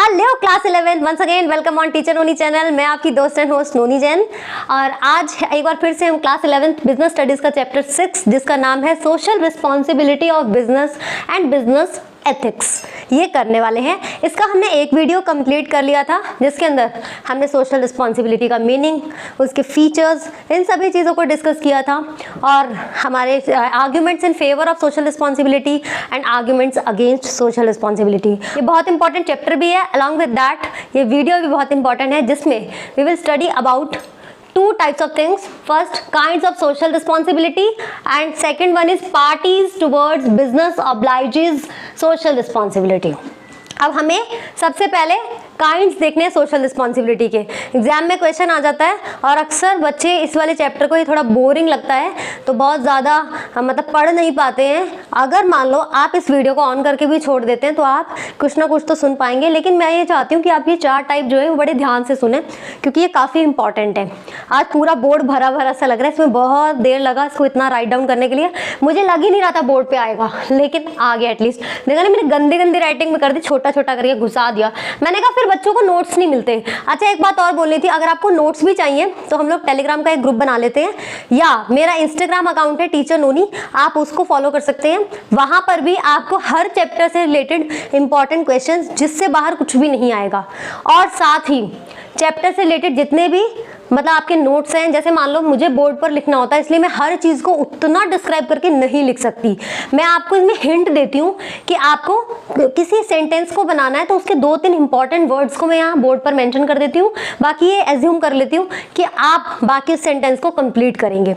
Hello class 11 once again welcome on teacher Noni channel. मैं आपकी दोस्त एंड होस्ट नोनी जैन और आज एक बार फिर से हम क्लास 11 बिजनेस स्टडीज का चैप्टर 6 जिसका नाम है social responsibility of business and business ethics ये करने वाले हैं। इसका हमने एक वीडियो कंप्लीट कर लिया था जिसके अंदर हमने सोशल रिस्पॉन्सिबिलिटी का मीनिंग, उसके फीचर्स, इन सभी चीज़ों को डिस्कस किया था और हमारे arguments in favour of social responsibility and arguments against social responsibility. ये बहुत इंपॉर्टेंट चैप्टर भी है। अलॉन्ग विद दैट ये वीडियो भी बहुत इंपॉर्टेंट है जिसमें we will study about two types of things. First, kinds of social responsibility and second one is parties towards business obliges social responsibility. अब हमें सबसे पहले काइंड्स देखने हैं सोशल रिस्पॉन्सिबिलिटी के। एग्जाम में क्वेश्चन आ जाता है और अक्सर बच्चे इस वाले चैप्टर को ये थोड़ा बोरिंग लगता है तो बहुत ज़्यादा मतलब पढ़ नहीं पाते हैं। अगर मान लो आप इस वीडियो को ऑन करके भी छोड़ देते हैं तो आप कुछ ना कुछ तो सुन पाएंगे, लेकिन मैं ये चाहती हूँ कि आप ये 4 टाइप जो है वो बड़े ध्यान से सुने क्योंकि ये काफ़ी इंपॉर्टेंट है। आज पूरा बोर्ड भरा भरा सा लग रहा है, इसमें बहुत देर लगा इसको इतना राइट डाउन करने के लिए। मुझे लग ही नहीं रहा था बोर्ड पर आएगा, लेकिन आ गया एटलीस्ट। देखा ना, मैंने गंदी गंदी राइटिंग में कर दी, छोटा छोटा करके घुसा दिया। मैंने कहा फिर बच्चों को नोट्स नहीं मिलते। अच्छा, एक बात और बोलनी थी, अगर आपको नोट्स भी चाहिए तो हम लोग टेलीग्राम का एक ग्रुप बना लेते हैं या मेरा इंस्टाग्राम अकाउंट है टीचर नोनी, आप उसको फॉलो कर सकते हैं। वहां पर भी आपको हर चैप्टर से रिलेटेड इंपॉर्टेंट क्वेश्चंस जिससे बाहर कुछ भी नहीं आएगा और साथ ही चैप्टर से रिलेटेड जितने भी मतलब आपके नोट्स हैं, जैसे मान लो मुझे बोर्ड पर लिखना होता है इसलिए मैं हर चीज़ को उतना डिस्क्राइब करके नहीं लिख सकती। मैं आपको इसमें हिंट देती हूँ कि आपको किसी सेंटेंस को बनाना है तो उसके 2-3 इंपॉर्टेंट वर्ड्स को मैं यहाँ बोर्ड पर मेंशन कर देती हूँ, बाकी ये एज्यूम कर लेती हूँ कि आप बाकी उस सेंटेंस को कंप्लीट करेंगे।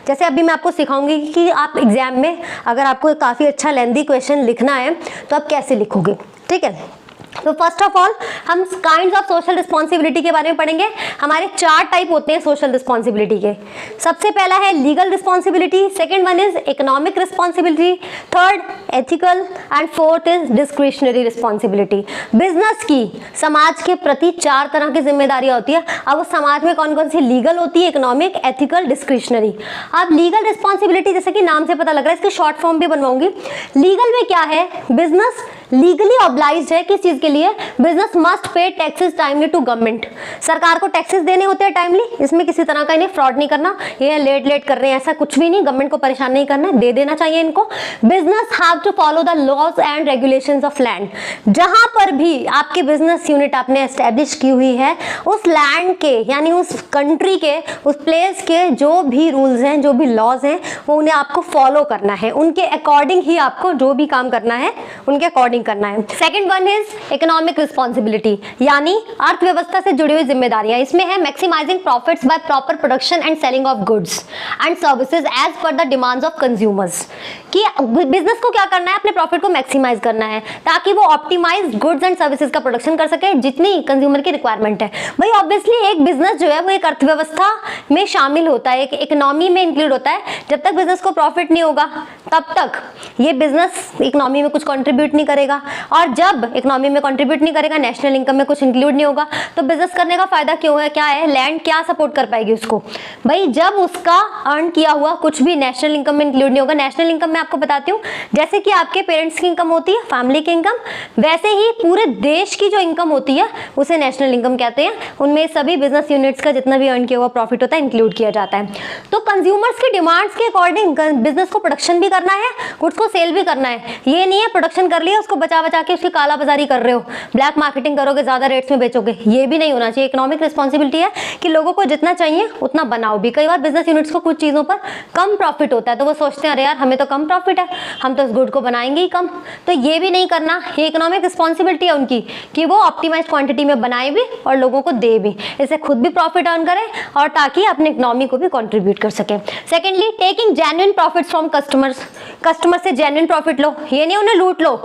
जैसे अभी मैं आपको सिखाऊंगी कि आप एग्जाम में अगर आपको काफ़ी अच्छा लेंथी क्वेश्चन लिखना है तो आप कैसे लिखोगे, ठीक है। तो फर्स्ट ऑफ ऑल हम काइंड्स ऑफ सोशल रिस्पॉन्सिबिलिटी के बारे में पढ़ेंगे। हमारे 4 टाइप होते हैं सोशल रिस्पॉन्सिबिलिटी के। सबसे पहला है legal responsibility, second one is economic responsibility, third ethical and fourth is discretionary responsibility. Business की समाज के प्रति 4 तरह की जिम्मेदारियां होती है। अब उस समाज में कौन कौन सी लीगल होती है, इकोनॉमिक, एथिकल, डिस्क्रिशनरी। अब लीगल रिस्पॉन्सिबिलिटी जैसे कि नाम से पता लग रहा है, इसकी शॉर्ट फॉर्म भी बनवाऊंगी। लीगल में क्या है, बिजनेस लीगली ऑब्लाइज्ड है किस चीज के लिए, business must pay taxes timely to government. सरकार को टैक्सेस देने होते हैं टाइमली, इसमें किसी तरह का इन्हें फ्रॉड नहीं करना, ये लेट कर रहे हैं ऐसा कुछ भी नहीं, गवर्नमेंट को परेशान नहीं करना, दे देना चाहिए इनको। Business have to follow the laws and regulations of land. जहां पर भी आपकी बिजनेस यूनिट आपने एस्टेब्लिश की हुई है उस लैंड के यानी उस कंट्री के उस प्लेस के जो भी रूल्स हैं, जो भी लॉज हैं, वो उन्हें आपको फॉलो करना है, उनके अकॉर्डिंग ही आपको जो भी काम करना है उनके अकॉर्डिंग करना है। Second one is economic responsibility यानी अर्थव्यवस्था से जुड़ी हुई जिम्मेदारियां। इसमें है maximising profits by proper production and selling of goods and services as per the demands of consumers. कि बिजनेस को क्या करना है, अपने प्रॉफिट को मैक्सिमाइज करना है ताकि वो ऑप्टिमाइज गुड्स एंड सर्विसेज का प्रोडक्शन कर सके जितनी कंज्यूमर की रिक्वायरमेंट है। भाई ऑब्वियसली एक बिजनेस जो है वो एक अर्थव्यवस्था में शामिल होता है, एक इकोनॉमी में इंक्लूड होता है। जब तक बिजनेस को प्रॉफिट नहीं होगा तब तक ये बिजनेस इकोनॉमी में कुछ कंट्रीब्यूट नहीं करेगा और जब इकोनॉमी में कंट्रीब्यूट नहीं करेगा, नेशनल इनकम में कुछ इंक्लूड नहीं होगा, तो बिजनेस करने का फायदा क्यों है, क्या है, लैंड क्या सपोर्ट कर पाएगी उसको। भाई जब उसका अर्न किया हुआ कुछ भी नेशनल इनकम में इंक्लूड नहीं होगा। नेशनल इनकम में आपको बताती हूँ, जैसे कि आपके पेरेंट्स की इनकम होती है, फैमिली की इनकम, वैसे ही पूरे देश की जो इनकम होती है उसे नेशनल इनकम कहते हैं। उनमें सभी बिजनेस यूनिट्स का जितना भी अर्न किया हुआ प्रॉफिट होता है इंक्लूड किया जाता है। तो कंज्यूमर्स की डिमांड्स के अकॉर्डिंग बिजनेस को प्रोडक्शन भी करना है, गुड्स को सेल भी करना है। ये नहीं है प्रोडक्शन कर लिया उसको बचा के उसकी काला बाजारी कर रहे हो, ब्लैक मार्केटिंग करोगे, ज्यादा रेट्स में बेचोगे, ये भी नहीं होना चाहिए। इकोनॉमिक रिस्पॉन्सिबिलिटी है कि लोगों को जितना चाहिए उतना बनाओ भी। कई बार बिजनेस यूनिट्स को कुछ चीजों पर कम प्रॉफिट होता है तो वो सोचते हैं अरे यार हमें तो कम प्रॉफिट है, हम तो इस गुड को बनाएंगे ही कम, तो ये भी नहीं करना। ये इकोनॉमिक रिस्पॉन्सिबिलिटी है उनकी कि वो ऑप्टिमाइज क्वांटिटी में बनाए भी और लोगों को दे भी, इससे खुद भी प्रॉफिट अर्न करें और ताकि अपने इकोनॉमी को भी कंट्रीब्यूट कर सके। Secondly taking genuine profits from customers. Customer से जेन्युइन प्रॉफिट लो, ये नहीं उन्हें लूट लो।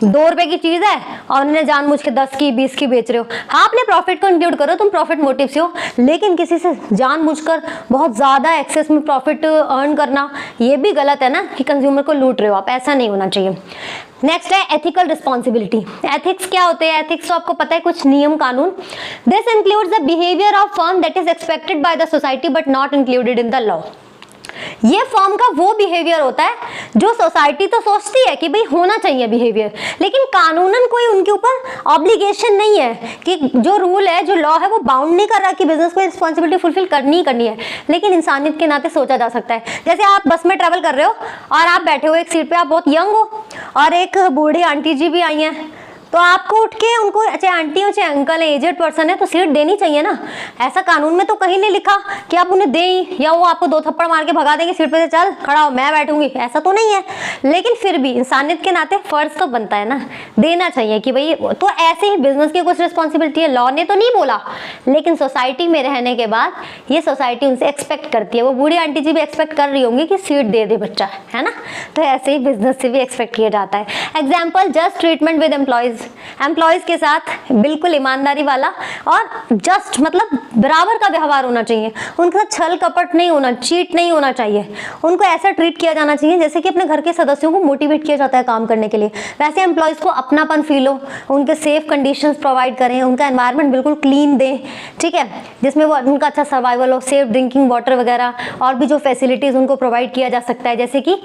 2 रुपए की चीज है और उन्हें जानबूझ के 10 की 20 की बेच रहे हो। हाँ, अपने प्रॉफिट को इंक्लूड करो, तुम प्रॉफिट मोटिव से हो, लेकिन किसी से जानबूझकर बहुत ज्यादा एक्सेस में प्रॉफिट अर्न करना ये भी गलत है ना कि कंज्यूमर को लूट रहे हो आप, ऐसा नहीं होना चाहिए। नेक्स्ट है एथिकल रिस्पॉन्सिबिलिटी। एथिक्स क्या होते हैं, एथिक्स तो आपको पता है कुछ नियम कानून। This includes the behaviour of firm that is expected by the society but not included in the law. ये फर्म का वो बिहेवियर होता है जो सोसाइटी तो सोचती है कि भाई होना चाहिए बिहेवियर, लेकिन कानूनन कोई उनके ऊपर ऑब्लिगेशन नहीं है कि जो रूल है, जो लॉ है, वो बाउंड नहीं कर रहा कि बिजनेस को रिस्पॉन्सिबिलिटी फुलफिल करनी ही करनी है, लेकिन इंसानियत के नाते सोचा जा सकता है। जैसे आप बस में ट्रैवल कर रहे हो और आप बैठे हो एक सीट पे, आप बहुत यंग हो और एक बूढ़ी आंटी जी भी आई हैं, तो आपको उठ के उनको, चाहे आंटी हो चाहे अंकल है, एजेड पर्सन है, तो सीट देनी चाहिए ना। ऐसा कानून में तो कहीं नहीं लिखा कि आप उन्हें दें या वो आपको 2 थप्पड़ मार के भगा देंगे सीट पे से, चल खड़ा हो मैं बैठूंगी, ऐसा तो नहीं है। लेकिन फिर भी इंसानियत के नाते फर्ज तो बनता है ना, देना चाहिए कि भाई। तो ऐसे ही बिजनेस की कुछ रिस्पॉन्सिबिलिटी है, लॉ ने तो नहीं बोला, लेकिन सोसाइटी में रहने के बाद ये सोसाइटी उनसे एक्सपेक्ट करती है। वो बूढ़ी आंटी जी भी एक्सपेक्ट कर रही होंगी कि सीट दे दे बच्चा, है ना। तो ऐसे ही बिजनेस से भी एक्सपेक्ट किया जाता है। Example, just treatment with employees के साथ बिल्कुल ईमानदारी वाला और जस्ट मतलब बराबर का व्यवहार होना चाहिए। उनके साथ छल कपट नहीं होना, चीट नहीं होना चाहिए। उनको ऐसा ट्रीट किया जाना चाहिए जैसे कि अपने घर के सदस्यों को मोटिवेट किया जाता है काम करने के लिए, वैसे एम्प्लॉयज को अपनापन फील हो, उनके सेफ कंडीशंस प्रोवाइड करें, उनका एनवायरनमेंट बिल्कुल क्लीन दें, ठीक है, जिसमें वो उनका अच्छा सर्वाइवल हो, सेफ ड्रिंकिंग वाटर वगैरह और भी जो फैसिलिटीज़ उनको प्रोवाइड किया जा सकता है, जैसे कि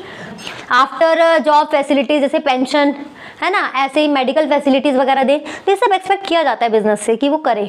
आफ्टर जॉब फैसिलिटीज जैसे पेंशन, है ना, ऐसे ही मेडिकल फैसिलिटीज वगैरह दे। तो ये सब एक्सपेक्ट किया जाता है बिजनेस से कि वो करे।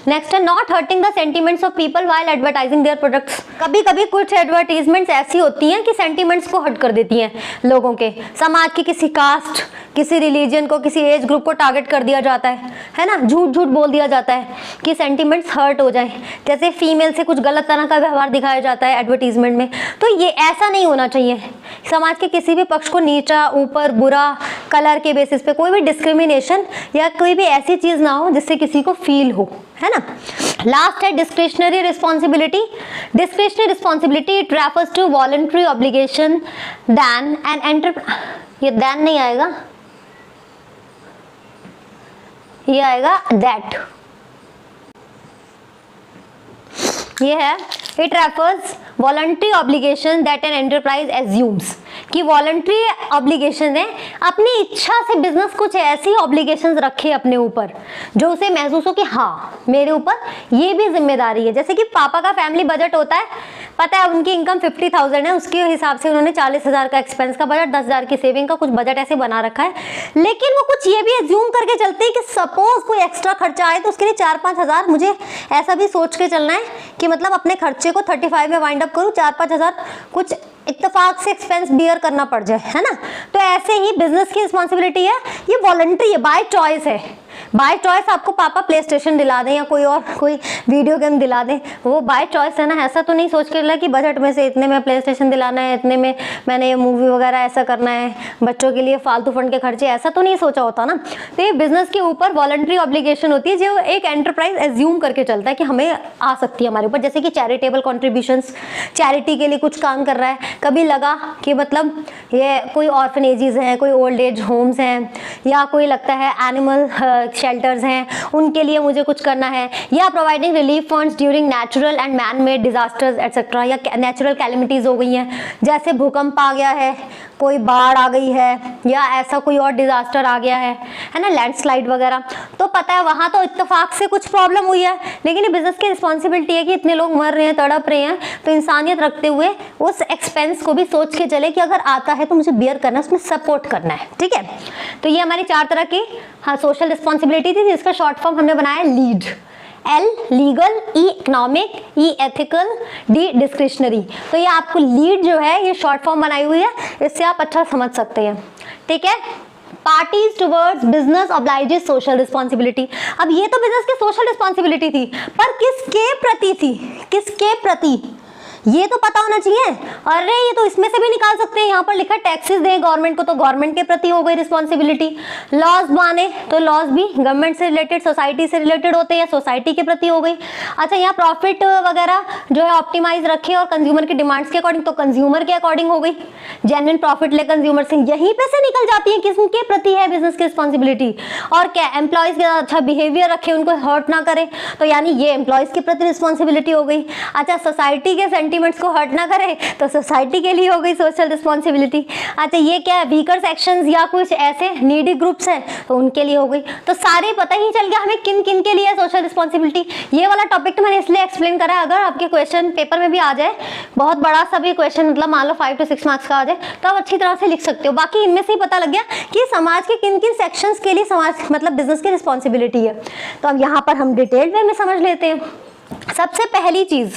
नेक्स्ट है not hurting the sentiments of people while advertising their products. कभी कभी कुछ एडवर्टीजमेंट्स ऐसी होती हैं कि सेंटिमेंट्स को हर्ट कर देती हैं लोगों के, समाज की किसी कास्ट, किसी रिलीजन को, किसी एज ग्रुप को टारगेट कर दिया जाता है ना, झूठ झूठ बोल दिया जाता है कि सेंटिमेंट्स हर्ट हो जाए। जैसे फीमेल से कुछ गलत तरह का व्यवहार दिखाया जाता है एडवर्टीजमेंट में, तो ये ऐसा नहीं होना चाहिए। समाज के किसी भी पक्ष को नीचा, ऊपर, बुरा, कलर के बेसिस पे कोई भी डिस्क्रिमिनेशन या कोई भी ऐसी चीज ना हो जिससे किसी को फील हो, है ना। लास्ट है discretionary responsibility. Discretionary responsibility it refers to voluntary obligation than an enter, ये दैन नहीं आएगा, ये आएगा दैट, ये है it refers voluntary obligation that an enterprise assumes, कि वॉलंटरी ऑब्लिगेशन है, अपनी इच्छा से बिजनेस कुछ ऐसी ऑब्लिगेशंस रखे अपने ऊपर जो उसे महसूस हो कि हाँ मेरे ऊपर ये भी जिम्मेदारी है। जैसे कि पापा का फैमिली बजट होता है, पता है उनकी इनकम 50,000 है, उसके हिसाब से उन्होंने 40,000 का एक्सपेंस का बजट, 10,000 की सेविंग का कुछ बजट ऐसे बना रखा है, लेकिन वो कुछ ये भी एज्यूम करके चलते हैं कि सपोज कोई एक्स्ट्रा खर्चा आए तो उसके लिए 4-5 हज़ार मुझे ऐसा भी सोच के चलना है कि मतलब अपने खर्चे को 35 में वाइंड अप करूँ, 4-5 हज़ार कुछ इत्तेफाक से एक्सपेंस बियर करना पड़ जाए, है ना। तो ऐसे ही बिजनेस की रिस्पॉन्सिबिलिटी है, ये वॉलंटरी है, बाय चॉइस है। बाय चॉइस आपको पापा प्ले स्टेशन दिला दें या कोई और कोई वीडियो गेम दिला दें, वो बाय चॉइस है ना। ऐसा तो नहीं सोच के ला कि बजट में से इतने में प्ले स्टेशन दिलाना है, इतने में मैंने ये मूवी वगैरह ऐसा करना है, बच्चों के लिए फालतू फंड के खर्चे, ऐसा तो नहीं सोचा होता ना। तो ये बिजनेस के ऊपर वॉलंटरी ऑब्लिगेशन होती है जो एक एंटरप्राइज एज्यूम करके चलता है कि हमें आ सकती है हमारे ऊपर। जैसे कि चैरिटेबल कॉन्ट्रीब्यूशंस, चैरिटी के लिए कुछ काम कर रहा है, कभी लगा कि मतलब ये कोई ऑर्फनेजेस हैं, कोई ओल्ड एज होम्स हैं, या कोई लगता है एनिमल शेल्टर्स हैं, उनके लिए मुझे कुछ करना है, या providing relief funds during natural and man made disasters etcetera, या नेचुरल कैलेमिटीज हो गई हैं, जैसे भूकंप आ गया है, कोई बाढ़ आ गई है, या ऐसा कोई और डिजास्टर आ गया है ना, लैंडस्लाइड वगैरह। तो पता है वहाँ तो इत्तेफाक से कुछ प्रॉब्लम हुई है, लेकिन ये बिजनेस की रिस्पॉन्सिबिलिटी है कि इतने लोग मर रहे हैं, तड़प रहे हैं, तो इंसानियत रखते हुए उस एक्सपेंस को भी सोच के चले कि अगर आता है तो मुझे बियर करना है, उसमें सपोर्ट करना है, ठीक है। तो ये हमारी 4 तरह की सोशल रिस्पॉन्सिबिलिटी थी, जिसका शॉर्ट फॉर्म हमने बनाया lead. L legal, E economic, E ethical, D discretionary. तो ये आपको लीड जो है ये शॉर्ट फॉर्म बनाई हुई है, इससे आप अच्छा समझ सकते हैं, ठीक है। Parties towards business obliges social responsibility. अब ये तो बिजनेस की सोशल रिस्पॉन्सिबिलिटी थी, पर किसके प्रति थी, किसके प्रति ये तो पता होना चाहिए। अरे ये तो इसमें से भी निकाल सकते हैं, यहाँ पर लिखा टैक्सेस दें गवर्नमेंट को, तो गवर्नमेंट के प्रति हो गई रिस्पॉन्सिबिलिटी। लॉज माने तो लॉज भी गवर्नमेंट से रिलेटेड, सोसाइटी से रिलेटेड होते हैं, सोसाइटी के प्रति हो गई। अच्छा, यहाँ प्रॉफिट वगैरह जो है ऑप्टिमाइज रखे और कंज्यूमर की डिमांड्स के अकॉर्डिंग, तो कंज्यूमर के अकॉर्डिंग हो गई, जेन्युइन प्रॉफिट ले कंज्यूमर से, यहीं पे से निकल जाती है किसके प्रति है बिजनेस की रिस्पॉन्सिबिलिटी। और क्या एम्प्लॉयज के साथ अच्छा बिहेवियर रखे, उनको हर्ट ना करे, तो यानी ये एम्प्लॉयज के प्रति रिस्पॉन्सिबिलिटी हो गई। अच्छा, सोसाइटी के सेंटीमेंट्स को हर्ट ना करे तो सोसाइटी के लिए हो गई सोशल रिस्पॉन्सिबिलिटी। अच्छा ये क्या है, वीकर सेक्शंस या कुछ ऐसे नीडी ग्रुप्स हैं तो उनके लिए हो गई। तो सारे पता ही चल गया हमें किन किन के लिए है सोशल रिस्पॉन्सिबिलिटी। ये वाला टॉपिक तो मैंने इसलिए एक्सप्लेन करा है, अगर आपके क्वेश्चन पेपर में भी आ जाए, बहुत बड़ा सा भी क्वेश्चन मतलब मान लो 5 to 6 मार्क्स का आ जाए, तो आप अच्छी तरह से लिख सकते हो। बाकी इनमें से ही पता लग गया कि समाज के किन किन सेक्शंस के लिए समाज मतलब बिजनेस की रिस्पॉन्सिबिलिटी है। तो अब यहाँ पर हम डिटेल्ड वे में समझ लेते हैं। सबसे पहली चीज,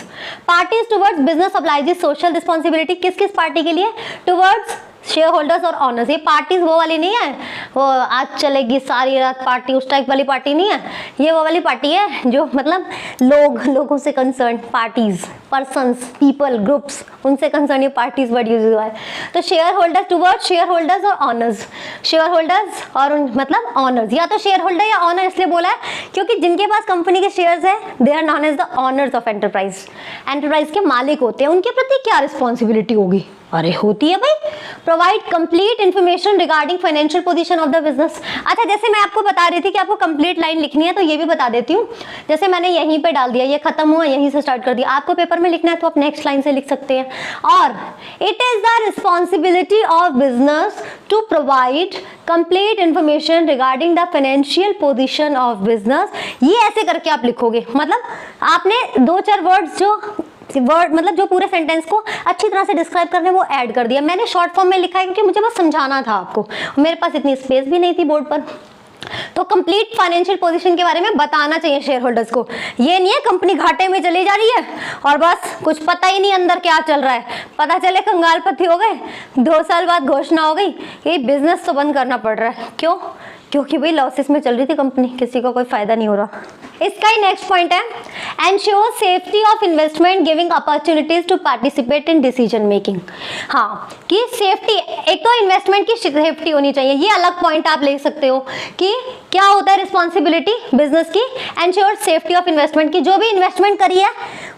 parties towards business applies social responsibility. किस किस पार्टी के लिए? टुवर्ड्स शेयर होल्डर्स और ऑनर्स। ये पार्टीज वो वाली नहीं है, वो आज चलेगी सारी रात पार्टी उस टाइप वाली पार्टी नहीं है, ये वो वाली पार्टी है जो मतलब लोगों से concern, parties, persons, people, groups, उनसे कंसर्न ये पार्टीज वर्ड यूज हुआ है। तो share holder towards share holders और ऑनर्स। शेयर होल्डर्स और मतलब ऑनर्स, या तो शेयर होल्डर या ऑनर इसलिए बोला है क्योंकि जिनके पास कंपनी के शेयर्स है they are known as the owners of enterprise. Enterprise के मालिक होते हैं, उनके प्रति क्या रिस्पॉन्सिबिलिटी होगी? अरे होती है भाई, provide complete information regarding financial position of the business. अच्छा जैसे मैं आपको बता रही थी कि आपको कंप्लीट लाइन लिखनी है, तो ये भी बता देती हूँ। जैसे मैंने यहीं पे डाल दिया, ये खत्म हुआ, यहीं से स्टार्ट कर दिया। आपको पेपर में लिखना है तो आप नेक्स्ट लाइन से लिख सकते हैं। और it is the responsibility of business to provide complete information regarding the financial position of business. ये ऐसे करके आप लिखोगे, मतलब आपने 2-4 वर्ड्स मतलब जो पूरे सेंटेंस को अच्छी तरह से डिस्क्राइब करने वो ऐड कर दिया। मैंने शॉर्ट फॉर्म में लिखा है क्योंकि मुझे बस समझाना था आपको, मेरे पास इतनी स्पेस भी नहीं थी बोर्ड पर। तो कंप्लीट फाइनेंशियल पोजीशन के बारे में बताना चाहिए शेयर होल्डर्स को। ये नहीं है कंपनी घाटे में चली जा रही है और बस कुछ पता ही नहीं अंदर क्या चल रहा है, पता चले कंगालपति हो गए, 2 साल बाद घोषणा हो गई ये बिजनेस तो बंद करना पड़ रहा है। क्यों? क्योंकि भाई लॉसेस में चल रही थी कंपनी, किसी को कोई फायदा नहीं हो रहा। इसका ही नेक्स्ट पॉइंट है, ensure safety of investment giving opportunities to participate in decision making. हाँ कि सेफ्टी, एक तो इन्वेस्टमेंट की सेफ्टी होनी चाहिए, ये अलग पॉइंट आप ले सकते हो कि क्या होता है रिस्पॉन्सिबिलिटी बिजनेस की। एंश्योर सेफ्टी ऑफ इन्वेस्टमेंट की, जो भी इन्वेस्टमेंट करी है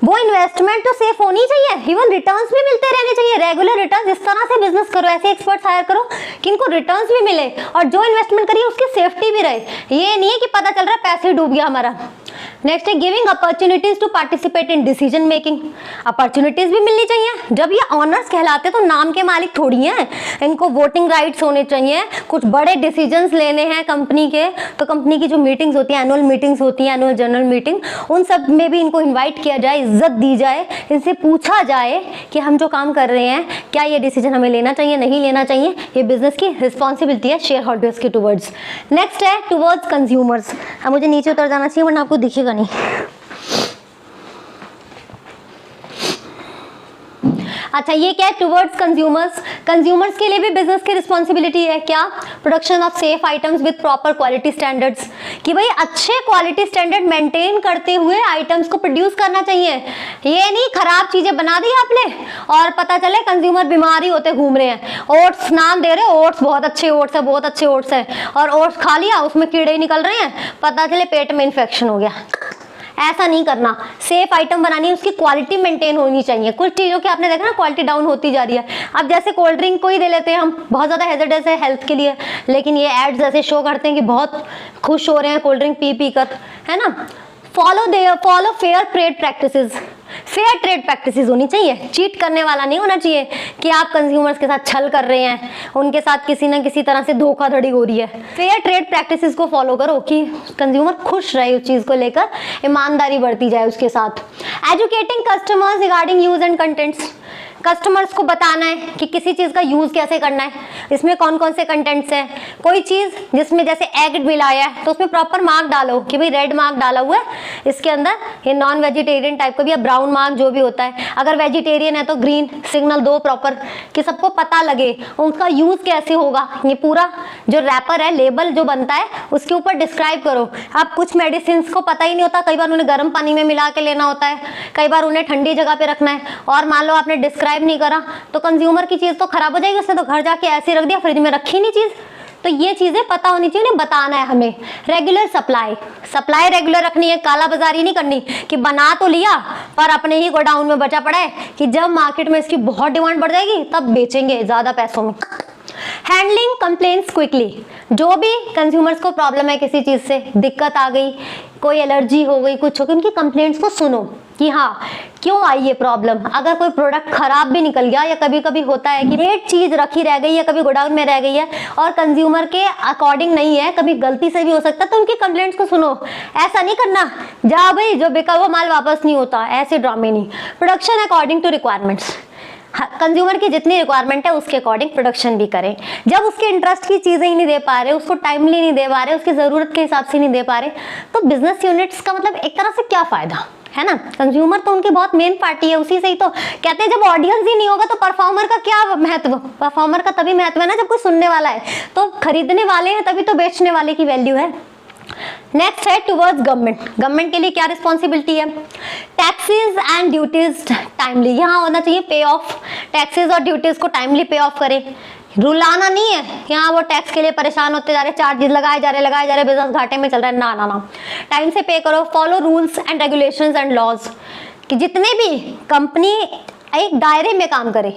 वो इन्वेस्टमेंट तो सेफ होनी चाहिए, इवन रिटर्न्स भी मिलते रहने चाहिए, रेगुलर रिटर्न्स। इस तरह से बिजनेस करो, ऐसे एक्सपर्ट्स हायर करो कि इनको रिटर्न्स भी मिले और जो इन्वेस्टमेंट करिए उसकी सेफ्टी भी रहे। ये नहीं है कि पता चल रहा है पैसे डूब गया हमारा। नेक्स्ट है giving opportunities to participate in decision making. Opportunities भी मिलनी चाहिए। जब ये ऑनर्स कहलाते तो नाम के मालिक थोड़ी हैं, इनको वोटिंग राइट्स होने चाहिए। कुछ बड़े डिसीजंस लेने हैं कंपनी के, तो कंपनी की जो मीटिंग्स होती है, एनुअल मीटिंग्स होती है, एनुअल जनरल मीटिंग, उन सब में भी इनको इन्वाइट किया जाए, इज्जत दी जाए, इनसे पूछा जाए कि हम जो काम कर रहे हैं क्या ये डिसीजन हमें लेना चाहिए, नहीं लेना चाहिए। ये बिजनेस की रिस्पॉन्सिबिलिटी है शेयर होल्डर्स के टुवर्ड्स। नेक्स्ट है टुवर्ड्स कंज्यूमर्स। अब मुझे नीचे उतर जाना चाहिए वरना आपको दिखेगा नहीं। अच्छा ये क्या है? Towards consumers. कंज्यूमर्स के लिए भी बिजनेस की रिस्पॉन्सिबिलिटी है। क्या? Production of safe items with proper quality standards, कि भाई अच्छे क्वालिटी स्टैंडर्ड मेंटेन करते हुए आइटम्स को प्रोड्यूस करना चाहिए। ये नहीं खराब चीजें बना दी आपने और पता चले कंज्यूमर बीमार ही होते घूम रहे हैं। ओट्स नाम दे रहे हो, ओट्स बहुत अच्छे ओट्स है, बहुत अच्छे ओट्स है, और ओट्स खा लिया उसमें कीड़े निकल रहे हैं, पता चले पेट में इन्फेक्शन हो गया। ऐसा नहीं करना। सेफ आइटम बनानी है, उसकी क्वालिटी मेंटेन होनी चाहिए। कुछ चीज़ों की आपने देखा ना क्वालिटी डाउन होती जा रही है। अब जैसे कोल्ड ड्रिंक को ही दे लेते हैं हम, बहुत ज़्यादा हैजर्डस है हेल्थ के लिए, लेकिन ये एड्स ऐसे शो करते हैं कि बहुत खुश हो रहे हैं कोल्ड ड्रिंक पी कर, है ना। Follow fair trade practices. Fair trade practices होनी चाहिए, चीट करने वाला नहीं होना चाहिए कि आप कंज्यूमर्स के साथ छल कर रहे हैं, उनके साथ किसी ना किसी तरह से धोखाधड़ी हो रही है। फेयर ट्रेड प्रैक्टिसेस को फॉलो करो कि कंज्यूमर खुश रहे, उस चीज़ को लेकर ईमानदारी बढ़ती जाए उसके साथ। Educating customers regarding use and contents. Customers को बताना है कि किसी चीज़ का यूज़ कैसे करना है, इसमें कौन कौन से कंटेंट्स हैं। कोई चीज़ जिसमें जैसे एग मिलाया है तो उसमें प्रॉपर मार्क डालो कि भाई रेड मार्क डाला हुआ है इसके अंदर, ये नॉन वेजिटेरियन टाइप का भी, या ब्राउन मार्क जो भी होता है। अगर वेजिटेरियन है तो ग्रीन सिग्नल दो प्रॉपर, कि सबको पता लगे उनका यूज़ कैसे होगा। ये पूरा जो रैपर है, लेबल जो बनता है उसके ऊपर डिस्क्राइब करो। अब कुछ मेडिसिन को पता ही नहीं होता, कई बार उन्हें गर्म पानी में मिला के लेना होता है, कई बार उन्हें ठंडी जगह पे रखना है, और मान लो आपने डिस्क्राइब नहीं करा तो कंज्यूमर की चीज तो खराब हो जाएगी। उसने तो घर जाके ऐसे रख दिया, फ्रिज में रखी नहीं चीज। तो ये चीजें पता होनी चाहिए, उन्हें बताना है हमें। रेगुलर सप्लाई रेगुलर रखनी है, काला बाजारी नहीं करनी कि बना तो लिया पर अपने ही गोडाउन में बचा पड़ा है कि जब मार्केट में इसकी बहुत डिमांड बढ़ जाएगी तब बेचेंगे ज्यादा पैसों में। हैंडलिंग कंप्लेंट्स क्विकली, जो भी कंज्यूमर्स को प्रॉब्लम है, किसी चीज़ से दिक्कत आ गई, कोई एलर्जी हो गई, कुछ हो गई, उनकी कंप्लेंट्स को सुनो कि हाँ क्यों आई ये प्रॉब्लम। अगर कोई प्रोडक्ट खराब भी निकल गया, या कभी कभी होता है कि एक चीज़ रखी रह गई है, कभी गोडाउन में रह गई है और कंज्यूमर के अकॉर्डिंग नहीं है, कभी गलती से भी हो सकता है, तो उनकी कंप्लेंट्स को सुनो। ऐसा नहीं करना जा भाई जो बिका हुआ माल वापस नहीं होता, ऐसे ड्रामे नहीं। Production according to requirements, consumer की जितनी रिक्वायरमेंट है उसके अकॉर्डिंग प्रोडक्शन भी करें। जब उसके इंटरेस्ट की चीज़ें ही नहीं दे पा रहे, उसको टाइमली नहीं दे पा रहे, उसकी ज़रूरत के हिसाब से नहीं दे पा रहे, तो बिजनेस यूनिट्स का मतलब एक तरह से क्या फ़ायदा है ना। कंज्यूमर तो उनकी बहुत मेन पार्टी है, उसी से ही तो कहते हैं जब ऑडियंस ही नहीं होगा तो परफॉर्मर का क्या महत्व। परफॉर्मर का तभी महत्व है ना जब कोई सुनने वाला है, तो खरीदने वाले हैं तभी तो बेचने वाले की वैल्यू है। नेक्स्ट है टुवर्ड्स गवर्नमेंट। गवर्नमेंट के लिए क्या रिस्पॉन्सिबिलिटी है? टैक्सेस एंड ड्यूटीज टाइमली, यहाँ होना चाहिए पे ऑफ। टैक्सेस और ड्यूटीज को टाइमली पे ऑफ करें। रुलाना नहीं है, यहाँ वो टैक्स के लिए परेशान होते जा रहे, चार्जेस लगाए जा रहे, बिजनेस घाटे में चल रहा है, ना ना ना, टाइम से पे करो। Follow rules and regulations and laws, कि जितने भी कंपनी एक दायरे में काम करे,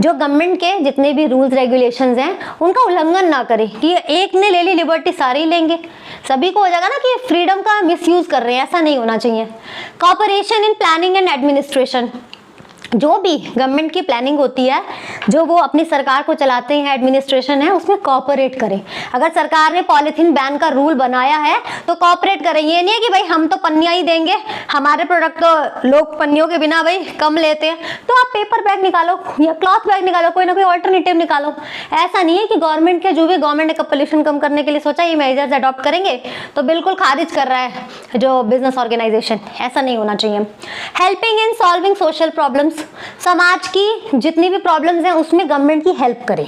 जो गवर्नमेंट के जितने भी रूल्स रेगुलेशंस हैं उनका उल्लंघन ना करे कि एक ने ले ली लिबर्टी सारे ही लेंगे, सभी को हो जाएगा ना कि फ्रीडम का मिसयूज कर रहे हैं, ऐसा नहीं होना चाहिए। Cooperation in planning and administration, जो भी गवर्नमेंट की प्लानिंग होती है, जो वो अपनी सरकार को चलाते हैं, एडमिनिस्ट्रेशन है, उसमें कॉपरेट करें। अगर सरकार ने पॉलीथीन बैन का रूल बनाया है तो कॉपरेट करें। ये नहीं है कि भाई हम तो पन्नियाँ ही देंगे, हमारे प्रोडक्ट तो लोग पन्नियों के बिना भाई कम लेते हैं, तो आप पेपर बैग निकालो या क्लॉथ बैग निकालो, कोई ना कोई ऑल्टरनेटिव निकालो। ऐसा नहीं है कि गवर्नमेंट के जो भी गवर्नमेंट ने पोल्यूशन कम करने के लिए सोचा ये मेजर्स अडॉप्ट करेंगे तो बिल्कुल खारिज कर रहा है जो बिजनेस ऑर्गेनाइजेशन, ऐसा नहीं होना चाहिए। Helping in solving social problems, समाज की जितनी भी प्रॉब्लम्स हैं उसमें गवर्नमेंट की हेल्प करें।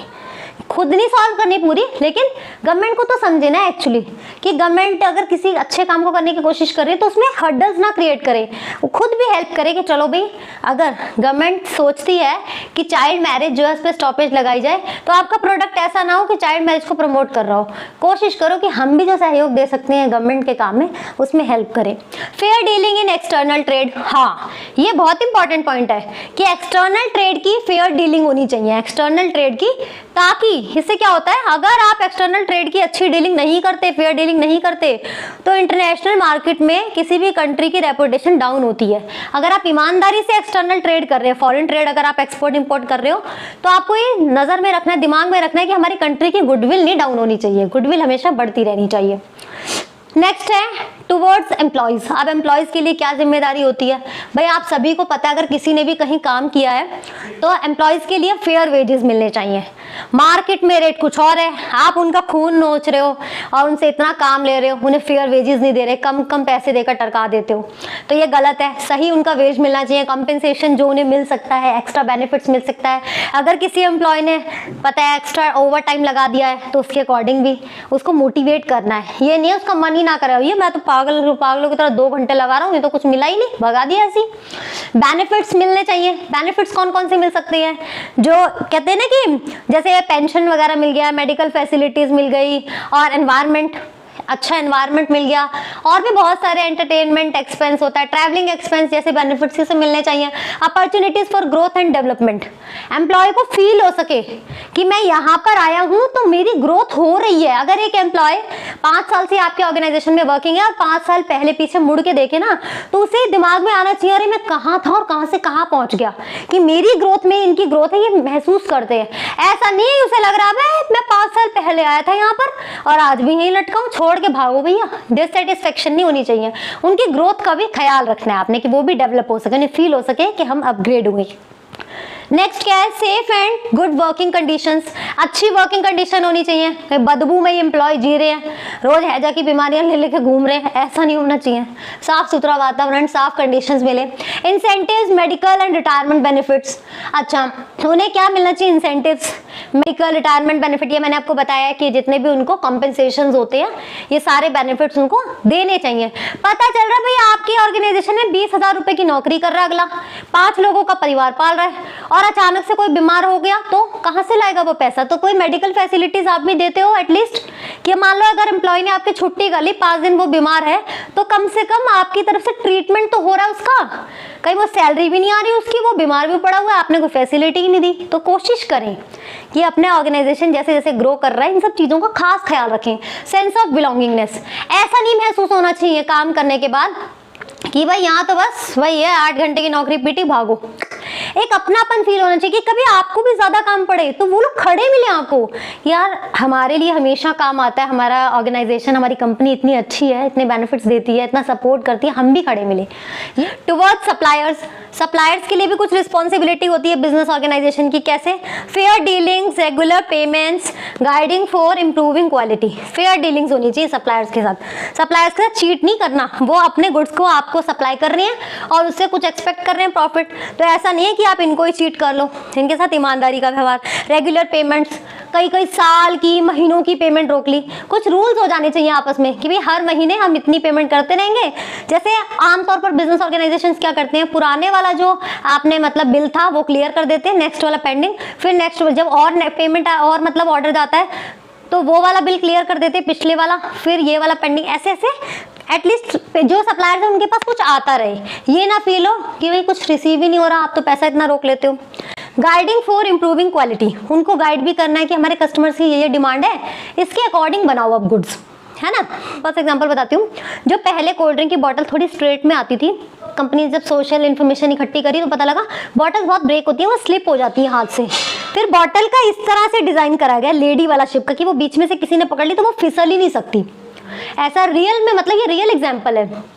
खुद नहीं सॉल्व करनी पूरी, लेकिन गवर्नमेंट को तो समझे ना एक्चुअली कि गवर्नमेंट अगर किसी अच्छे काम को करने की कोशिश कर रही है तो उसमें हर्डल्स ना क्रिएट करे, वो खुद भी हेल्प करे कि चलो भाई अगर गवर्नमेंट सोचती है कि चाइल्ड मैरिज जो है उस पर स्टॉपेज लगाई जाए, तो आपका प्रोडक्ट ऐसा ना हो कि चाइल्ड मैरिज को प्रमोट कर रहा हो। कोशिश करो कि हम भी जो सहयोग दे सकते हैं गवर्नमेंट के काम में उसमें हेल्प करें। Fair dealing in external trade, हाँ ये बहुत इंपॉर्टेंट पॉइंट है कि एक्सटर्नल ट्रेड की फेयर डीलिंग होनी चाहिए, एक्सटर्नल ट्रेड की, ताकि इससे क्या होता है अगर आप एक्सटर्नल ट्रेड की अच्छी डीलिंग नहीं करते, फेयर डीलिंग नहीं करते, तो इंटरनेशनल मार्केट में किसी भी कंट्री की रेपुटेशन डाउन होती है। अगर आप ईमानदारी से एक्सटर्नल ट्रेड कर रहे हो, फॉरेन ट्रेड अगर आप एक्सपोर्ट इंपोर्ट कर रहे हो, तो आपको ये नज़र में रखना है, दिमाग में रखना है कि हमारी कंट्री की गुडविल नहीं डाउन होनी चाहिए, गुडविल हमेशा बढ़ती रहनी चाहिए। नेक्स्ट है टुवर्ड्स एम्प्लॉयज़। अब एम्प्लॉयज़ के लिए क्या जिम्मेदारी होती है भाई, आप सभी को पता है अगर किसी ने भी कहीं काम किया है तो एम्प्लॉयज़ के लिए फेयर वेजेस मिलने चाहिए। मार्केट में रेट कुछ और है, आप उनका खून नोच रहे हो और उनसे इतना काम ले रहे हो, उन्हें फेयर वेजेस नहीं दे रहे, कम कम पैसे देकर टरका देते हो, तो ये गलत है। सही उनका वेज मिलना चाहिए, कंपेंसेशन जो उन्हें मिल सकता है, एक्स्ट्रा बेनिफिट्स मिल सकता है। अगर किसी एम्प्लॉय ने पता है एक्स्ट्रा ओवर टाइम लगा दिया है तो उसके अकॉर्डिंग भी उसको मोटिवेट करना है। ये नहीं है उसका मन ही ना करे, ये मैं तो पागलों की तरह 2 घंटे लगा रहा हूँ, ये तो कुछ मिला ही नहीं, भगा दिया ऐसी। बेनिफिट्स मिलने चाहिए। बेनिफिट्स कौन कौन से मिल सकते हैं? जो कहते हैं ना कि जैसे पेंशन वगैरह मिल गया, मेडिकल फैसिलिटीज मिल गई, और एनवायरनमेंट, अच्छा एनवायरनमेंट मिल गया, और भी बहुत सारे एंटरटेनमेंट एक्सपेंस होता है, ट्रैवलिंग एक्सपेंस जैसे बेनिफिट्स से मिलने चाहिए। Opportunities for growth and development, employee को फील हो सके कि मैं यहाँ पर आया हूँ तो मेरी ग्रोथ हो रही है। अगर एक एम्प्लॉय 5 साल से आपके ऑर्गेनाइजेशन में वर्किंग है और 5 साल पहले पीछे मुड़ के देखे ना, तो उसे दिमाग में आना चाहिए अरे मैं कहाँ था और कहाँ से कहाँ पहुँच गया, कि मेरी ग्रोथ में इनकी ग्रोथ है, ये महसूस करते हैं। ऐसा नहीं है उसे लग रहा है मैं 5 साल पहले आया था यहाँ पर और आज भी यहीं लटका हूँ, छोड़ के भागो भैया। डिससेटिस्फेक्शन नहीं होनी चाहिए, उनकी ग्रोथ का भी ख्याल रखना है आपने कि वो भी डेवलप हो सके, उन्हें फील हो सके कि हम अपग्रेड हुए। नेक्स्ट क्या है? Safe and good working conditions. अच्छी वर्किंग कंडीशन होनी चाहिए। बदबू में एम्प्लॉय जी रहे हैं, रोज हैजा की बीमारियां ले लेके घूम रहे हैं, ऐसा नहीं होना चाहिए। साफ सुथरा वातावरण, साफ कंडीशंस मिले। Incentives, medical and retirement benefits. अच्छा, उन्हें क्या मिलना चाहिए? Incentives, medical, retirement benefit. ये मैंने आपको बताया कि जितने भी उनको कॉम्पेंसेशन होते हैं ये सारे बेनिफिट्स उनको देने चाहिए। पता चल रहा है भाई आपकी ऑर्गेनाइजेशन में 20,000 रुपए की नौकरी कर रहा है अगला, 5 लोगों का परिवार पाल रहा है, और अचानक से कोई बीमार हो गया तो कहाँ से लाएगा वो पैसा? तो कोई मेडिकल फैसिलिटीज आप भी देते हो एटलीस्ट, कि मान लो अगर एम्प्लॉय ने आपकी छुट्टी कर ली, 5 दिन वो बीमार है, तो कम से कम आपकी तरफ से ट्रीटमेंट तो हो रहा है उसका। कहीं वो सैलरी भी नहीं आ रही उसकी, वो बीमार भी पड़ा हुआ है, आपने कोई फैसिलिटी ही नहीं दी। तो कोशिश करें कि अपने ऑर्गेनाइजेशन जैसे जैसे ग्रो कर रहा है इन सब चीज़ों का खास ख्याल रखें। सेंस ऑफ बिलोंगिंगनेस, ऐसा नहीं महसूस होना चाहिए काम करने के बाद कि भाई यहाँ तो बस वही है, 8 घंटे की नौकरी पीटी भागो। एक अपनापन फील होना चाहिए कि कभी आपको भी ज्यादा काम पड़े तो वो लोग खड़े मिले आपको, यार हमारे लिए हमेशा काम आता है, हमारा ऑर्गेनाइजेशन, हमारी कंपनी इतनी अच्छी है, इतने बेनिफिट्स देती है, इतना सपोर्ट करती है, हम भी खड़े मिले। टुवर्ड्स सप्लायर्स, सप्लायर्स के लिए भी कुछ रिस्पॉन्सिबिलिटी होती है बिजनेस ऑर्गेनाइजेशन की। कैसे? Fair dealings, regular payments, guiding for improving quality. Fair dealings होनी चाहिए सप्लायर्स के साथ। सप्लायर्स के साथ चीट नहीं करना, वो अपने गुड्स को आपको सप्लाई कर रहे हैं और उससे कुछ एक्सपेक्ट कर रहे हैं प्रॉफिट, तो ऐसा नहीं है कि आप इनको ही चीट कर लो। इनके साथ ईमानदारी का व्यवहार। रेगुलर पेमेंट्स, कई साल की, महीनों की पेमेंट रोक ली। कुछ रूल्स हो जाने चाहिए आपस में कि भाई हर महीने हम इतनी पेमेंट करते रहेंगे। जैसे आमतौर पर बिजनेस ऑर्गेनाइजेशंस क्या करते हैं, पुराने वाला जो आपने मतलब बिल था वो क्लियर कर देते हैं, नेक्स्ट वाला पेंडिंग, फिर नेक्स्ट जब और पेमेंट और मतलब ऑर्डर जाता है तो वो वाला बिल क्लियर कर देते हैं, पिछले वाला, फिर ये वाला पेंडिंग, ऐसे ऐसे एटलीस्ट जो सप्लायर्स है उनके पास कुछ आता रहे, ये ना फील हो कि भाई कुछ रिसीव ही नहीं हो रहा, आप तो पैसा इतना रोक लेते हो। गाइडिंग फॉर इम्प्रूविंग क्वालिटी, उनको गाइड भी करना है कि हमारे कस्टमर्स की ये डिमांड है, इसके अकॉर्डिंग बनाओ अब गुड्स, है ना। बस एग्जांपल बताती हूँ, जो पहले कोल्ड ड्रिंक की बॉटल थोड़ी स्ट्रेट में आती थी, कंपनी जब सोशल इन्फॉर्मेशन इकट्ठी करी तो पता लगा बॉटल बहुत ब्रेक होती है, वो स्लिप हो जाती है हाथ से। फिर बॉटल का इस तरह से डिजाइन करा गया लेडी वाला शेप का कि वो बीच में से किसी ने पकड़ ली तो वो फिसल ही नहीं सकती। ऐसा रियल में, मतलब ये रियल एग्जांपल है।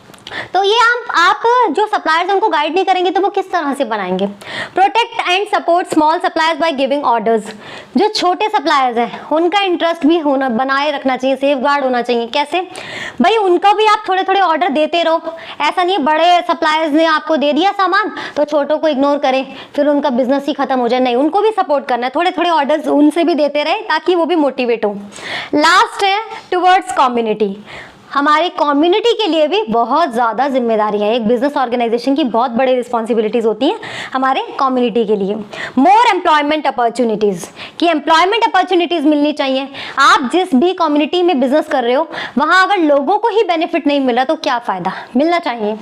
तो ये आप जो सप्लायर्स उनको गाइड नहीं करेंगे तो वो किस तरह से बनाएंगे। Protect and support small suppliers by giving orders, जो छोटे सप्लायर्स हैं उनका इंटरेस्ट भी होना, बनाए रखना चाहिए, सेफ गार्ड होना चाहिए। कैसे? भाई उनको भी आप थोड़े थोड़े ऑर्डर देते रहो, ऐसा नहीं है बड़े सप्लायर्स ने आपको दे दिया सामान तो छोटों को इग्नोर करें, फिर उनका बिजनेस ही खत्म हो जाए। नहीं, उनको भी सपोर्ट करना है, थोड़े थोड़े ऑर्डर्स उनसे भी देते रहे ताकि वो भी मोटिवेट हो। लास्ट है टुवर्ड्स कम्युनिटी, हमारी कम्युनिटी के लिए भी बहुत ज़्यादा जिम्मेदारी है। एक बिजनेस ऑर्गेनाइजेशन की बहुत बड़ी रिस्पॉन्सिबिलिटीज होती हैं हमारे कम्युनिटी के लिए। मोर एम्प्लॉयमेंट अपॉर्चुनिटीज़, कि एम्प्लॉयमेंट अपॉर्चुनिटीज़ मिलनी चाहिए। आप जिस भी कम्युनिटी में बिजनेस कर रहे हो वहाँ अगर लोगों को ही बेनिफिट नहीं मिला तो क्या फ़ायदा, मिलना चाहिए।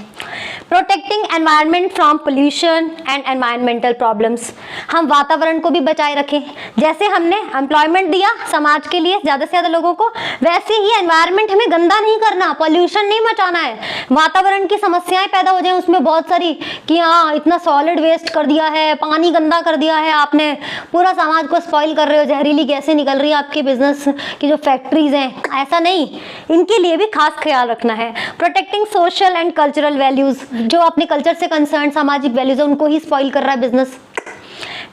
Protecting environment from pollution and environmental problems, हम वातावरण को भी बचाए रखें। जैसे हमने एम्प्लॉयमेंट दिया समाज के लिए ज़्यादा से ज़्यादा लोगों को, वैसे ही एनवायरमेंट हमें गंदा नहीं करना, पॉल्यूशन नहीं मचाना है। वातावरण की समस्याएं पैदा हो जाए उसमें बहुत सारी, कि हाँ इतना सॉलिड वेस्ट कर दिया है, पानी गंदा कर दिया है आपने, पूरा समाज को स्पॉइल कर रहे हो, जहरीली गैसें निकल रही है आपके बिजनेस की जो फैक्ट्रीज हैं, ऐसा नहीं, इनके लिए भी खास ख्याल रखना है। Protecting social and cultural values, जो अपने कल्चर से कंसर्न सामाजिक वैल्यूज है उनको ही स्पॉइल कर रहा है बिजनेस।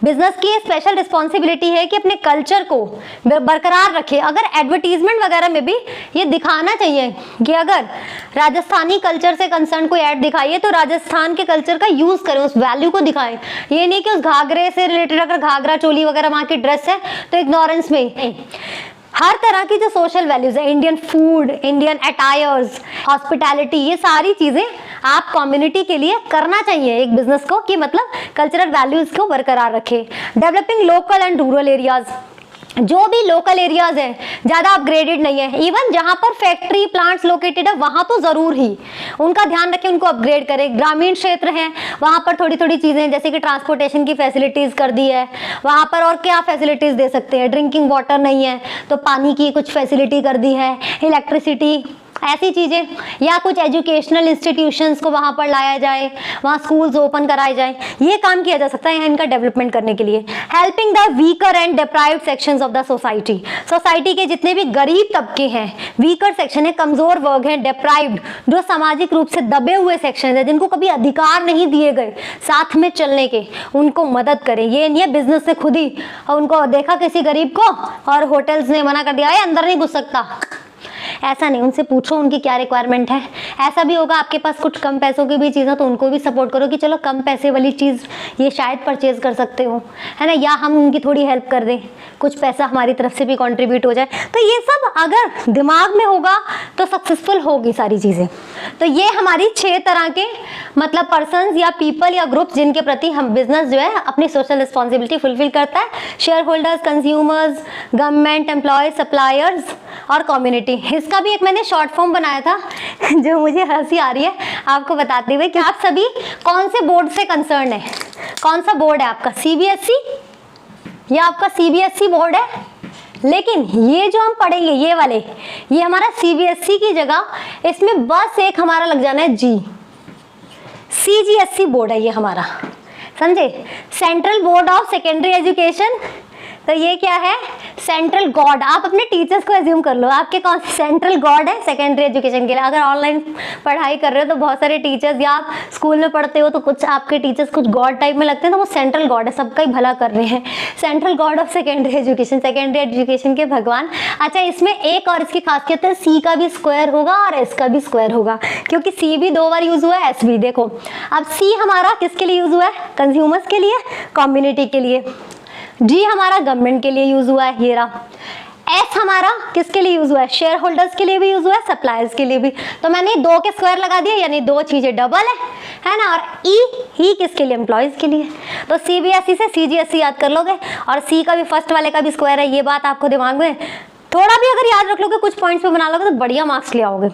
बिजनेस की स्पेशल रिस्पॉन्सिबिलिटी है कि अपने कल्चर को बरकरार रखे। अगर एडवर्टीजमेंट वगैरह में भी ये दिखाना चाहिए कि अगर राजस्थानी कल्चर से कंसर्न कोई ऐड दिखाइए तो राजस्थान के कल्चर का यूज करें, उस वैल्यू को दिखाएं। ये नहीं कि उस घाघरे से रिलेटेड अगर घाघरा चोली वगैरह वहाँ की ड्रेस है तो इग्नोरेंस में। हर तरह की जो सोशल वैल्यूज है, Indian food, Indian attires, hospitality, ये सारी चीजें आप कम्युनिटी के लिए करना चाहिए एक बिजनेस को, कि मतलब कल्चरल वैल्यूज को बरकरार रखे। Developing local and rural areas, जो भी लोकल एरियाज हैं ज़्यादा अपग्रेडेड नहीं है, इवन जहाँ पर फैक्ट्री प्लांट्स लोकेटेड है वहाँ तो ज़रूर ही उनका ध्यान रखें, उनको अपग्रेड करें। ग्रामीण क्षेत्र हैं वहाँ पर थोड़ी थोड़ी चीज़ें जैसे कि ट्रांसपोर्टेशन की फैसिलिटीज़ कर दी है, वहाँ पर और क्या फैसिलिटीज़ दे सकते हैं, ड्रिंकिंग वाटर नहीं है तो पानी की कुछ फैसिलिटी कर दी है, इलेक्ट्रिसिटी, ऐसी चीज़ें, या कुछ एजुकेशनल इंस्टीट्यूशंस को वहाँ पर लाया जाए, वहाँ स्कूल्स ओपन कराए जाए, ये काम किया जा सकता है इनका डेवलपमेंट करने के लिए। Helping the weaker and deprived sections of the society, society के जितने भी गरीब तबके हैं, वीकर सेक्शन है, कमज़ोर वर्ग हैं, डिप्राइव्ड जो सामाजिक रूप से दबे हुए सेक्शन है, जिनको कभी अधिकार नहीं दिए गए साथ में चलने के, उनको मदद करें। ये नहीं है बिजनेस से खुद ही और उनको देखा किसी गरीब को और होटल्स ने मना कर दिया है अंदर नहीं घुस सकता। ऐसा नहीं, उनसे पूछो उनकी क्या रिक्वायरमेंट है। ऐसा भी होगा आपके पास कुछ कम पैसों की भी चीज़ तो उनको भी सपोर्ट करो कि चलो कम पैसे वाली चीज़ ये शायद परचेज कर सकते हो, है ना, या हम उनकी थोड़ी हेल्प कर दें, कुछ पैसा हमारी तरफ से भी कंट्रीब्यूट हो जाए। तो ये सब अगर दिमाग में होगा तो सक्सेसफुल होगी सारी चीज़ें। तो ये हमारी 6 तरह के मतलब पर्सन्स या पीपल या ग्रुप जिनके प्रति हम बिजनेस जो है अपनी सोशल रिस्पॉन्सिबिलिटी फुलफिल करता है। Share holders, consumers, government employees, suppliers और कम्युनिटी। इसका भी एक मैंने शॉर्ट फॉर्म बनाया था जो मुझे हंसी आ रही है आपको बताते हुए कि आप सभी कौन से बोर्ड से कंसर्न है, कौन सा बोर्ड है आपका, सीबीएसई या आपका सीबीएसई बोर्ड है। लेकिन ये जो हम पढ़ेंगे ये वाले, ये हमारा सीबीएसई की जगह इसमें बस एक हमारा लग जाना है जी, सीजीएसई बोर्ड है ये हमारा, समझे, central board of secondary education. तो ये क्या है, सेंट्रल गॉड। आप अपने टीचर्स को एज्यूम कर लो आपके कौन से सेंट्रल गॉड है सेकेंडरी एजुकेशन के लिए। अगर ऑनलाइन पढ़ाई कर रहे हो तो बहुत सारे टीचर्स, या आप स्कूल में पढ़ते हो तो कुछ आपके टीचर्स कुछ गॉड टाइप में लगते हैं, तो वो सेंट्रल गॉड है, सबका ही भला कर रहे हैं। Central God of secondary education, secondary education के भगवान। अच्छा, इसमें एक और इसकी खासियत है, सी का भी स्क्वायर होगा और एस का भी स्क्वायर होगा, क्योंकि सी भी 2 बार यूज हुआ है, एस भी। देखो अब सी हमारा किसके लिए यूज हुआ है, कंज्यूमर्स के लिए, कम्युनिटी के लिए। जी हमारा गवर्नमेंट के लिए यूज हुआ है, ये रहा। एस हमारा किसके लिए यूज हुआ है, शेयर होल्डर्स के लिए भी यूज हुआ है, सप्लायर्स के लिए भी। तो मैंने 2 के स्क्वायर लगा दिया, यानी 2 चीजें डबल है ना। और ई किसके लिए, एम्प्लॉयज के लिए। तो सीबीएसई से सीजीएसई याद कर लोगे, और सी का भी फर्स्ट वाले का भी स्क्वायर है, ये बात आपको दिमाग में थोड़ा भी अगर याद रख लोगे, कुछ पॉइंट्स पे बना लोगे तो बढ़िया मार्क्स ले आओगे।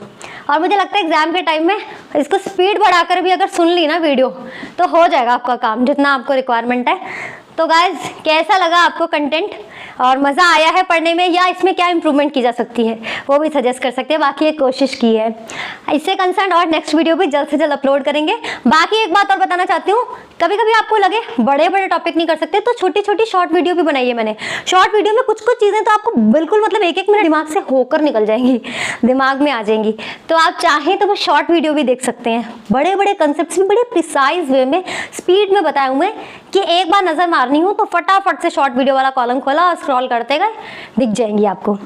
और मुझे लगता है एग्जाम के टाइम में इसको स्पीड बढ़ाकर भी अगर सुन ली ना वीडियो तो हो जाएगा आपका काम, जितना आपको रिक्वायरमेंट है। तो गाइज कैसा लगा आपको कंटेंट, और मज़ा आया है पढ़ने में, या इसमें क्या इंप्रूवमेंट की जा सकती है वो भी सजेस्ट कर सकते हैं। बाकी एक कोशिश की है इससे कंसर्न, और नेक्स्ट वीडियो भी जल्द से जल्द अपलोड करेंगे। बाकी एक बात और बताना चाहती हूँ, कभी कभी आपको लगे बड़े बड़े टॉपिक नहीं कर सकते तो छोटी छोटी शॉर्ट वीडियो भी बनाई है मैंने। शॉर्ट वीडियो में कुछ कुछ चीज़ें तो आपको बिल्कुल मतलब 1-1 मिनट दिमाग से होकर निकल जाएंगी, दिमाग में आ जाएंगी। तो आप चाहें तो वो शॉर्ट वीडियो भी देख सकते हैं। बड़े बड़े कंसेप्ट भी बड़े प्रिसाइज वे में स्पीड में बताए हुए कि एक बार नज़र मारनी हो तो फटाफट से शॉर्ट वीडियो वाला कॉलम खोला और स्क्रॉल करते गए, दिख जाएंगी आपको।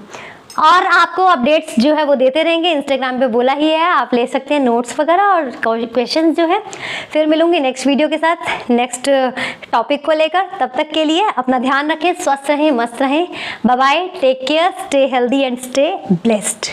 और आपको अपडेट्स जो है वो देते रहेंगे, इंस्टाग्राम पे बोला ही है, आप ले सकते हैं नोट्स वगैरह और क्वेश्चंस जो है। फिर मिलूंगी नेक्स्ट वीडियो के साथ नेक्स्ट टॉपिक को लेकर। तब तक के लिए अपना ध्यान रखें, स्वस्थ रहें, मस्त रहें। Bye bye, take care, stay healthy and stay blessed.